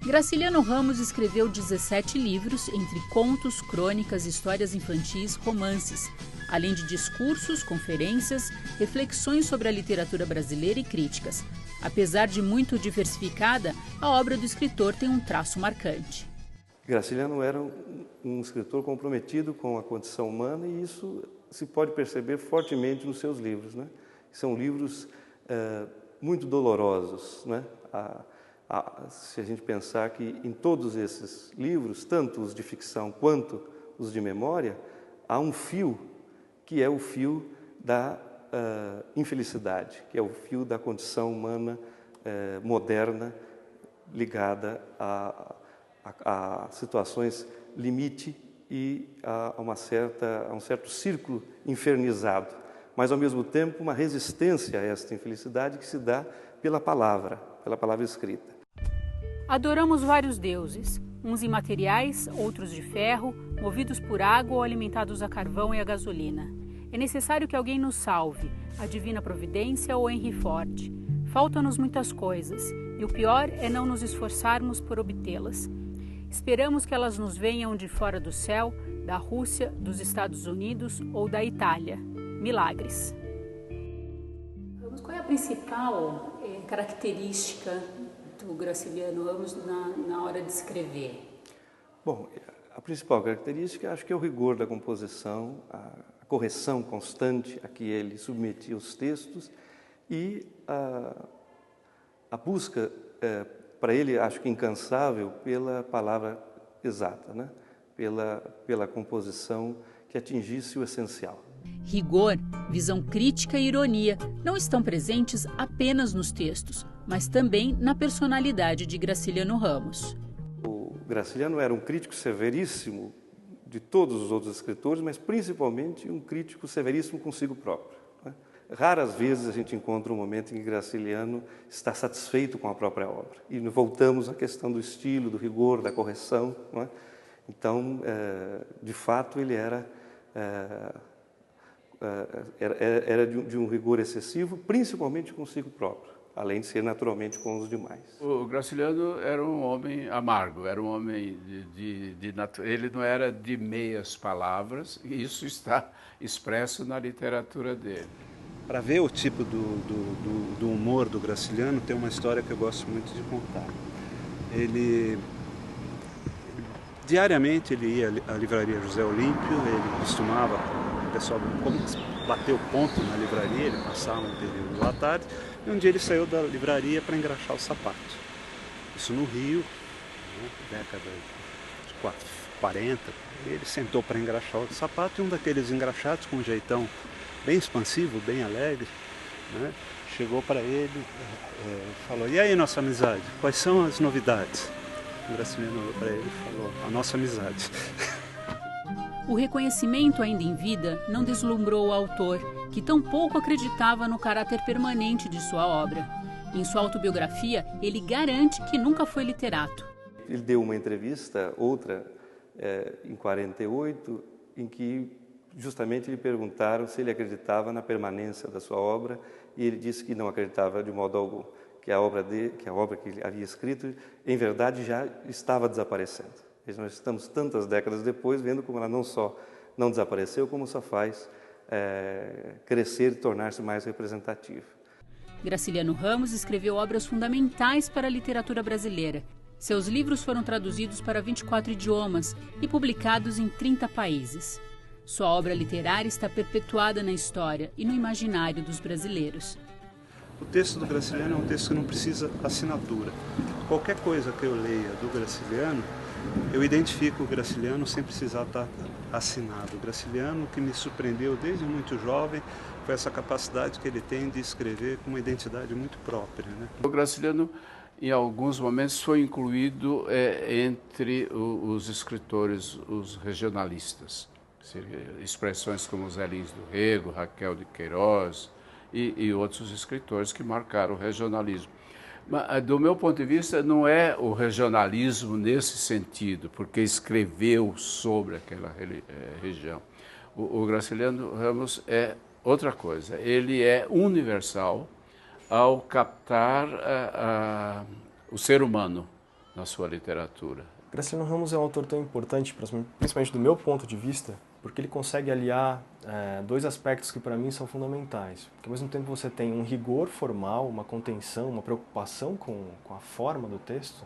Graciliano Ramos escreveu 17 livros, entre contos, crônicas, histórias infantis, romances, além de discursos, conferências, reflexões sobre a literatura brasileira e críticas. Apesar de muito diversificada, a obra do escritor tem um traço marcante. Graciliano era um escritor comprometido com a condição humana e isso se pode perceber fortemente nos seus livros, né? São livros muito dolorosos, né? Se a gente pensar que em todos esses livros, tanto os de ficção quanto os de memória, há um fio que é o fio da infelicidade, que é o fio da condição humana moderna ligada a situações limite e a um certo círculo infernizado, mas ao mesmo tempo uma resistência a esta infelicidade que se dá pela palavra escrita. Adoramos vários deuses, uns imateriais, outros de ferro, movidos por água ou alimentados a carvão e a gasolina. É necessário que alguém nos salve, a divina providência ou Henry Ford. Faltam-nos muitas coisas, e o pior é não nos esforçarmos por obtê-las. Esperamos que elas nos venham de fora do céu, da Rússia, dos Estados Unidos ou da Itália. Milagres. Qual é a principal característica do Graciliano Ramos na hora de escrever? Bom, a principal característica acho que é o rigor da composição, a correção constante a que ele submetia os textos e a busca, para ele, acho que incansável, pela palavra exata, né? pela composição que atingisse o essencial. Rigor, visão crítica e ironia não estão presentes apenas nos textos, mas também na personalidade de Graciliano Ramos. O Graciliano era um crítico severíssimo de todos os outros escritores, mas principalmente um crítico severíssimo consigo próprio, né? Raras vezes a gente encontra um momento em que Graciliano está satisfeito com a própria obra. E voltamos à questão do estilo, do rigor, da correção, não é? Então, de fato, ele era de um rigor excessivo, principalmente consigo próprio, além de ser naturalmente com os demais. O Graciliano era um homem amargo, era um homem ele não era de meias palavras, e isso está expresso na literatura dele. Para ver o tipo do humor do Graciliano, tem uma história que eu gosto muito de contar. Diariamente ele ia à livraria José Olímpio, ele costumava, o pessoal bateu ponto na livraria, ele passava um período lá à tarde, e um dia ele saiu da livraria para engraxar o sapato. Isso no Rio, né, década de 40, ele sentou para engraxar o sapato e um daqueles engraxados com um jeitão bem expansivo, bem alegre, né, chegou para ele e falou: "E aí, nossa amizade, quais são as novidades?" O Graciliano olhou para ele e falou: "A nossa amizade." O reconhecimento ainda em vida não deslumbrou o autor, que tão pouco acreditava no caráter permanente de sua obra. Em sua autobiografia, ele garante que nunca foi literato. Ele deu uma entrevista, outra, em 48, em que justamente lhe perguntaram se ele acreditava na permanência da sua obra, e ele disse que não acreditava de modo algum, que a obra que ele havia escrito, em verdade, já estava desaparecendo. Nós estamos tantas décadas depois vendo como ela não só não desapareceu, como só faz crescer e tornar-se mais representativa. Graciliano Ramos escreveu obras fundamentais para a literatura brasileira. Seus livros foram traduzidos para 24 idiomas e publicados em 30 países. Sua obra literária está perpetuada na história e no imaginário dos brasileiros. O texto do Graciliano é um texto que não precisa assinatura. Qualquer coisa que eu leia do Graciliano, eu identifico o Graciliano sem precisar estar assinado. O Graciliano, que me surpreendeu desde muito jovem, foi essa capacidade que ele tem de escrever com uma identidade muito própria, né? O Graciliano, em alguns momentos, foi incluído entre os escritores, os regionalistas. Expressões como Zé Lins do Rego, Raquel de Queiroz e outros escritores que marcaram o regionalismo. Mas, do meu ponto de vista, não é o regionalismo nesse sentido, porque escreveu sobre aquela região. O Graciliano Ramos é outra coisa, ele é universal ao captar o ser humano, na sua literatura. Graciliano Ramos é um autor tão importante, principalmente do meu ponto de vista, porque ele consegue aliar dois aspectos que para mim são fundamentais. Porque ao mesmo tempo você tem um rigor formal, uma contenção, uma preocupação com a forma do texto,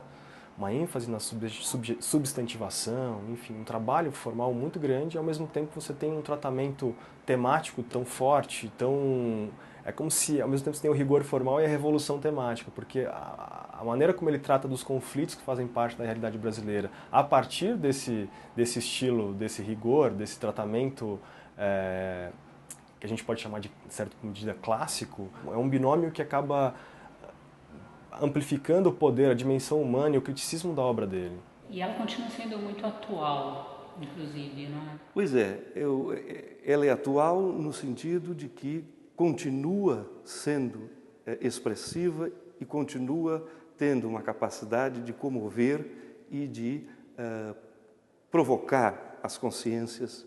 uma ênfase na substantivação, enfim, um trabalho formal muito grande, e ao mesmo tempo você tem um tratamento temático tão forte, tão... É como se, ao mesmo tempo, você tem o rigor formal e a revolução temática, porque a maneira como ele trata dos conflitos que fazem parte da realidade brasileira, a partir desse estilo, desse rigor, desse tratamento que a gente pode chamar de, certa medida, clássico, é um binômio que acaba amplificando o poder, a dimensão humana e o criticismo da obra dele. E ela continua sendo muito atual, inclusive, não é? Pois é, ela é atual no sentido de que continua sendo expressiva e continua tendo uma capacidade de comover e de provocar as consciências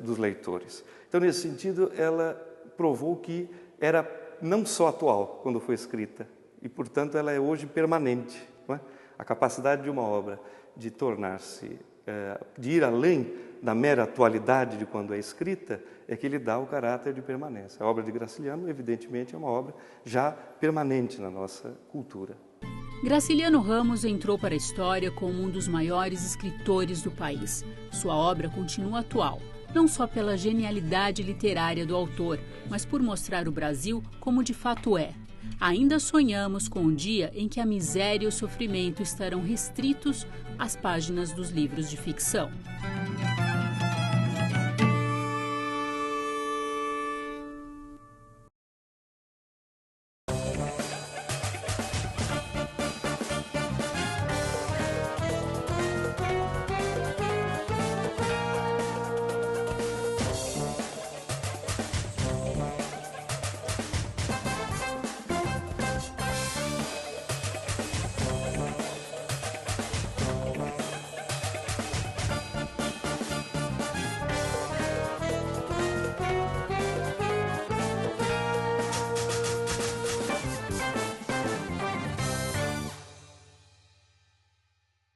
dos leitores. Então, nesse sentido, ela provou que era não só atual quando foi escrita, e, portanto, ela é hoje permanente. Não é? A capacidade de uma obra de tornar-se, de ir além da mera atualidade de quando é escrita, é que lhe dá o caráter de permanência. A obra de Graciliano, evidentemente, é uma obra já permanente na nossa cultura. Graciliano Ramos entrou para a história como um dos maiores escritores do país. Sua obra continua atual, não só pela genialidade literária do autor, mas por mostrar o Brasil como de fato é. Ainda sonhamos com o dia em que a miséria e o sofrimento estarão restritos às páginas dos livros de ficção.